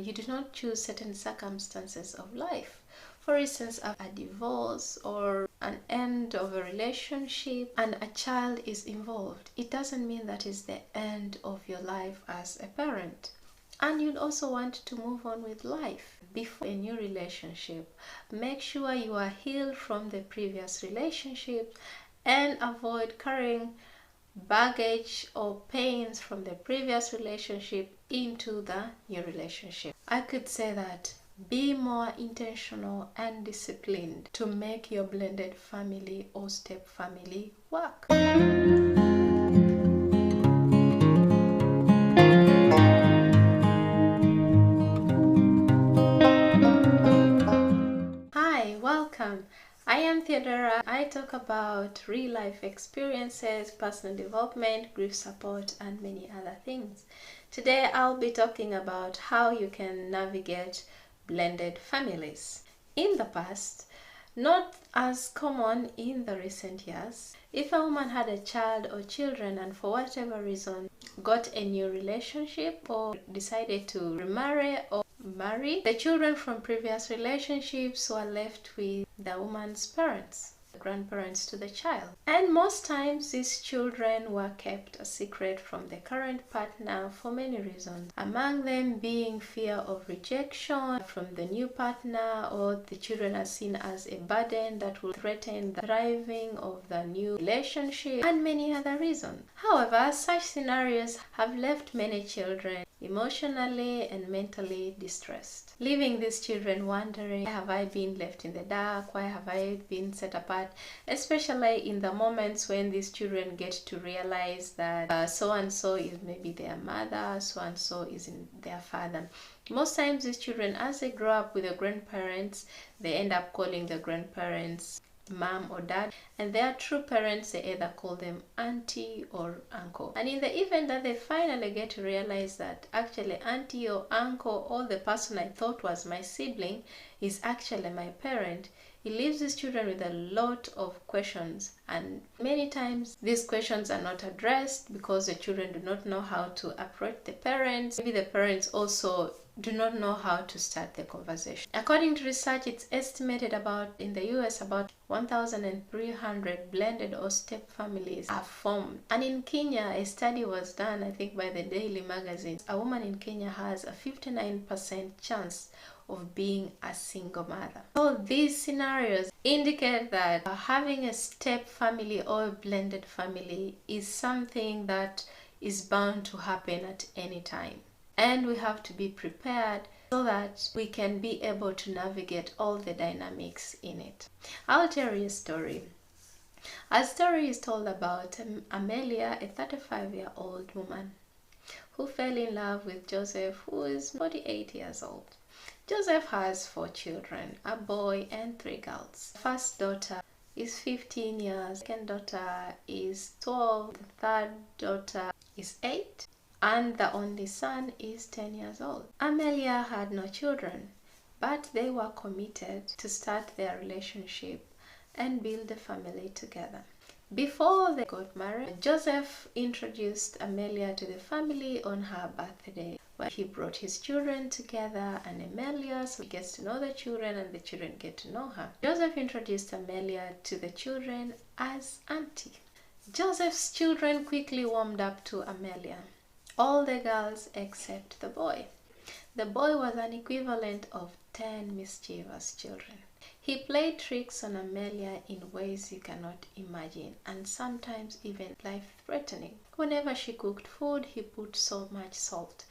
You do not choose certain circumstances of life. For instance, a divorce or an end of a relationship and a child is involved. It doesn't mean that is the end of your life as a parent. And you'd also want to move on with life before a new relationship. Make sure you are healed from the previous relationship and avoid carrying baggage or pains from the previous relationship into the new relationship. I could say that be more intentional and disciplined to make your blended family or step family work. Hi, welcome. I am Theodora. I talk about real life experiences, personal development, grief support, and many other things. Today I'll be talking about how you can navigate blended families. In the past, not as common in the recent years, if a woman had a child or children and for whatever reason got a new relationship or decided to remarry or marry, the children from previous relationships were left with the woman's parents, the grandparents to the child. And most times these children were kept a secret from the current partner for many reasons, among them being fear of rejection from the new partner, or the children are seen as a burden that will threaten the thriving of the new relationship, and many other reasons. However, such scenarios have left many children emotionally and mentally distressed, leaving these children wondering, why have I been left in the dark? Why have I been set apart? Especially in the moments when these children get to realize that so and so is maybe their mother, so and so is their father. Most times these children, as they grow up with their grandparents, they end up calling the grandparents mom or dad, and their true parents, they either call them auntie or uncle. And in the event that they finally get to realize that actually auntie or uncle or the person I thought was my sibling is actually my parent, it leaves these children with a lot of questions, and many times these questions are not addressed because the children do not know how to approach the parents. Maybe the parents also do not know how to start the conversation. According to research, it's estimated in the US about 1,300 blended or step families are formed. And in Kenya, a study was done, I think by the Daily Magazine. A woman in Kenya has a 59% chance of being a single mother. So these scenarios indicate that having a step family or a blended family is something that is bound to happen at any time. And we have to be prepared so that we can be able to navigate all the dynamics in it. I'll tell you a story. A story is told about Amelia, a 35-year-old woman who fell in love with Joseph, who is 48 years old. Joseph has 4 children, a boy and 3 girls. The first daughter is 15 years, the second daughter is 12, the third daughter is 8, and the only son is 10 years old. Amelia had no children, but they were committed to start their relationship and build a family together. Before they got married, Joseph introduced Amelia to the family on her birthday, where he brought his children together and Amelia, so he gets to know the children and the children get to know her. Joseph introduced Amelia to the children as auntie. Joseph's children quickly warmed up to Amelia. All the girls except the boy. The boy was an equivalent of 10 mischievous children. He played tricks on Amelia in ways you cannot imagine, and sometimes even life-threatening. Whenever she cooked food, he put so much salt.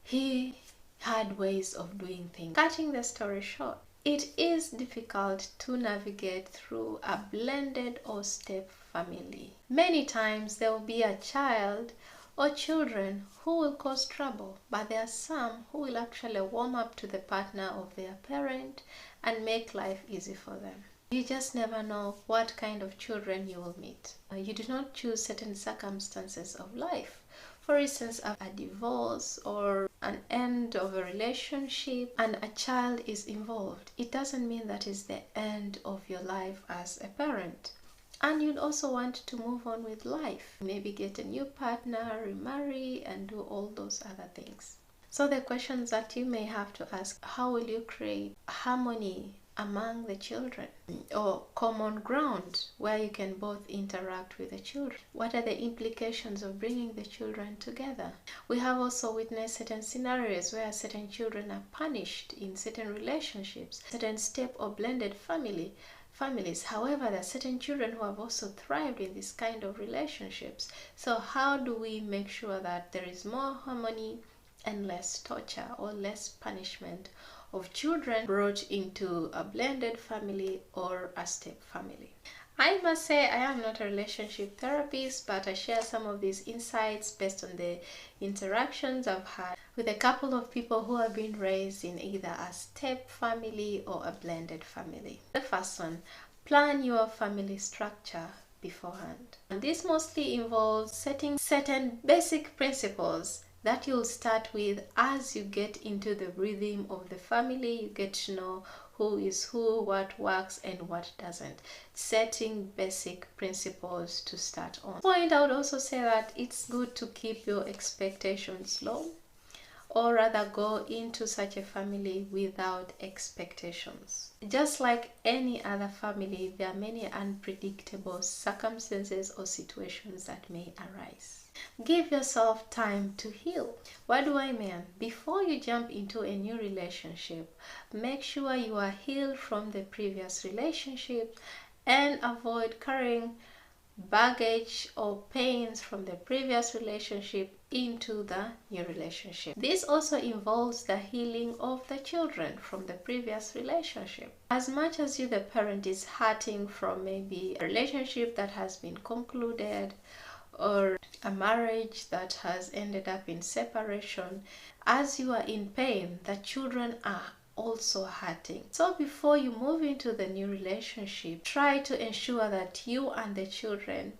He had ways of doing things. Cutting the story short, it is difficult to navigate through a blended or step family. Many times there will be a child or children who will cause trouble, but there are some who will actually warm up to the partner of their parent and make life easy for them. You just never know what kind of children you will meet. You do not choose certain circumstances of life. For instance, a divorce or an end of a relationship and a child is involved. It doesn't mean that is the end of your life as a parent. And you'd also want to move on with life. Maybe get a new partner, remarry, and do all those other things. So the questions that you may have to ask: how will you create harmony among the children, or common ground where you can both interact with the children? What are the implications of bringing the children together? We have also witnessed certain scenarios where certain children are punished in certain relationships, certain step or blended families. However, there are certain children who have also thrived in this kind of relationships. So how do we make sure that there is more harmony and less torture or less punishment of children brought into a blended family or a step family? I must say I am not a relationship therapist, but I share some of these insights based on the interactions I've had with a couple of people who have been raised in either a step family or a blended family. The first one: plan your family structure beforehand. And this mostly involves setting certain basic principles that you'll start with as you get into the rhythm of the family. You get to know who is who, what works and what doesn't. Setting basic principles to start on. Point, I would also say that it's good to keep your expectations low, or rather go into such a family without expectations. Just like any other family, there are many unpredictable circumstances or situations that may arise. Give yourself time to heal. What do I mean? Before you jump into a new relationship, make sure you are healed from the previous relationship and avoid carrying baggage or pains from the previous relationship into the new relationship. This also involves the healing of the children from the previous relationship. As much as you, the parent, is hurting from maybe a relationship that has been concluded or a marriage that has ended up in separation, as you are in pain, the children are also hurting. So before you move into the new relationship, try to ensure that you and the children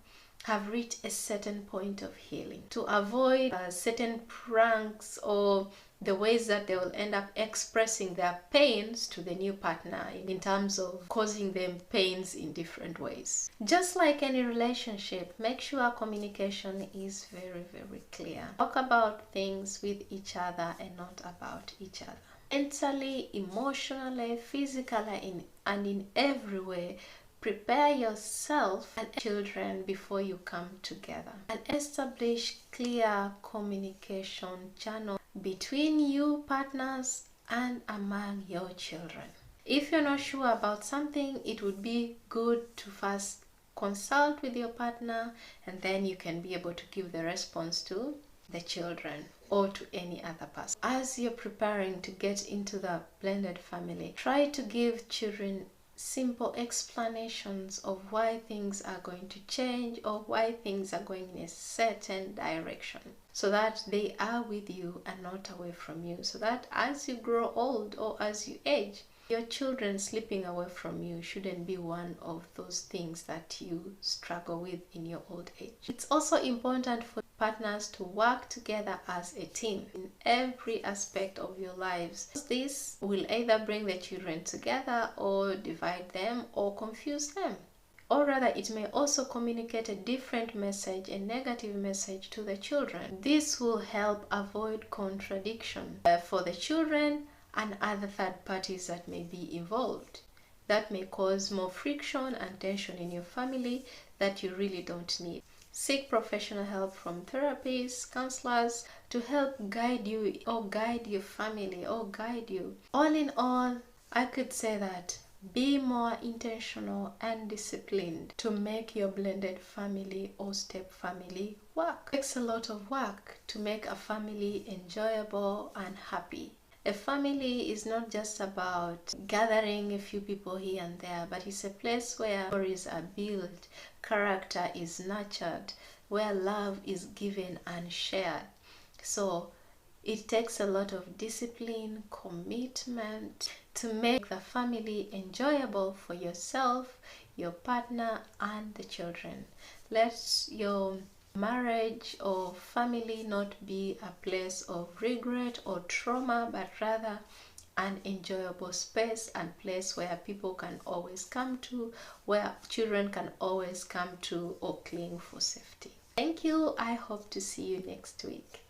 have reached a certain point of healing, to avoid certain pranks or the ways that they will end up expressing their pains to the new partner in terms of causing them pains in different ways. Just like any relationship, make sure communication is very, very clear. Talk about things with each other and not about each other. Mentally, emotionally, physically, and in every way, prepare yourself and children before you come together, and establish clear communication channels between you partners and among your children. If you're not sure about something, it would be good to first consult with your partner, and then you can be able to give the response to the children or to any other person. As you're preparing to get into the blended family, try to give children simple explanations of why things are going to change or why things are going in a certain direction, so that they are with you and not away from you, so that as you grow old or as you age, your children slipping away from you shouldn't be one of those things that you struggle with in your old age. It's also important for partners to work together as a team in every aspect of your lives. This will either bring the children together or divide them or confuse them. Or rather, it may also communicate a different message, a negative message to the children. This will help avoid contradiction for the children and other third parties that may be involved. That may cause more friction and tension in your family that you really don't need. Seek professional help from therapists, counselors to help guide you or guide your family or guide you. All in all, I could say that be more intentional and disciplined to make your blended family or step family work. It takes a lot of work to make a family enjoyable and happy. A family is not just about gathering a few people here and there, but it's a place where stories are built, character is nurtured, where love is given and shared. So it takes a lot of discipline, commitment to make the family enjoyable for yourself, your partner, and the children. Let your marriage or family not be a place of regret or trauma, but rather an enjoyable space and place where people can always come to, where children can always come to or cling for safety. Thank you. I hope to see you next week.